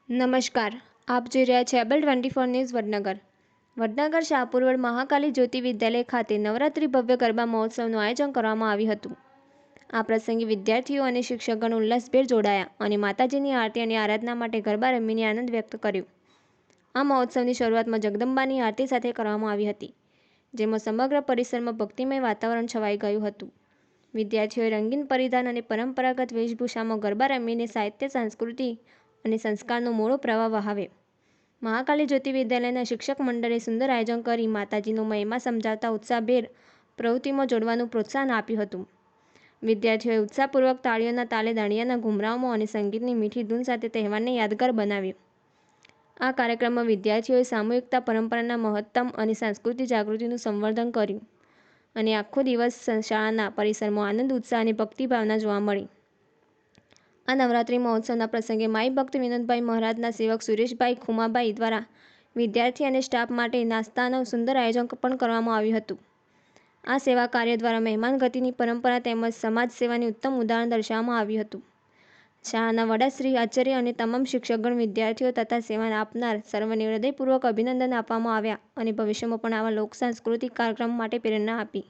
નમસ્કાર, આપ જોઈ રહ્યા છો Able 24 news Vadnagar. Vadnagar Shahpur road Mahakali Jyoti Vidyalaya ખાતે નવરાત્રિ ભવ્ય ગરબા મહોત્સવનું આયોજન કરવામાં આવ્યું હતું. આ પ્રસંગે વિદ્યાર્થીઓ અને શિક્ષકગણ ઉલ્લાસભેર જોડાયા અને માતાજીની આરતી અને આરાધના માટે ગરબા રમીને આનંદ વ્યક્ત કર્યો. આ મહોત્સવની શરૂઆતમાં જગદંબાની આરતી સાથે કરવામાં આવી હતી, જેમાં સમગ્ર પરિસરમાં ભક્તિમય વાતાવરણ છવાઈ ગયું હતું. વિદ્યાર્થીઓએ રંગીન પરિધાન અને પરંપરાગત વેશભૂષામાં ગરબા રમીને સાહિત્ય, સંસ્કૃતિ અને સંસ્કારનો મોળો પ્રવાહ વહાવ્યો. મહાકાલી જ્યોતિ વિદ્યાલયના શિક્ષક મંડળે સુંદર આયોજન કરી માતાજીનો મહિમા સમજાવતા ઉત્સાહભેર પ્રવૃત્તિમાં જોડવાનું પ્રોત્સાહન આપ્યું હતું. વિદ્યાર્થીઓએ ઉત્સાહપૂર્વક તાળીઓના તાલે દાંડિયાના ઘૂમરાવમાં અને સંગીતની મીઠી ધૂન સાથે તહેવારને યાદગાર બનાવ્યો. આ કાર્યક્રમમાં વિદ્યાર્થીઓએ સામૂહિકતા, પરંપરાના મહત્તમ અને સાંસ્કૃતિક જાગૃતિનું સંવર્ધન કર્યું અને આખો દિવસ શાળાના પરિસરમાં આનંદ, ઉત્સાહ અને ભક્તિભાવના જોવા મળી. આ નવરાત્રિ મહોત્સવના પ્રસંગે માઈ ભક્ત વિનોદભાઈ મહારાજના સેવક સુરેશભાઈ ખુમાભાઈ દ્વારા વિદ્યાર્થી અને સ્ટાફ માટે નાસ્તાનું સુંદર આયોજન પણ કરવામાં આવ્યું હતું. આ સેવા કાર્ય દ્વારા મહેમાન ગતિની પરંપરા તેમજ સમાજ સેવાની ઉત્તમ ઉદાહરણ દર્શાવવામાં આવ્યું હતું. શાળાના વડાશ્રી, આચાર્ય અને તમામ શિક્ષકગણ, વિદ્યાર્થીઓ તથા સેવા આપનાર સર્વને હૃદયપૂર્વક અભિનંદન આપવામાં આવ્યા અને ભવિષ્યમાં પણ આવા લોક સાંસ્કૃતિક કાર્યક્રમો માટે પ્રેરણા આપી.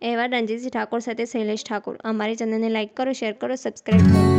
અહેવાલ રણજીતસિંહ ઠાકોર સાથે શૈલેષ ઠાકોર. અમારી ચેનલને લાઇક કરો, શેર કરો, સબસ્ક્રાઇબ કરો.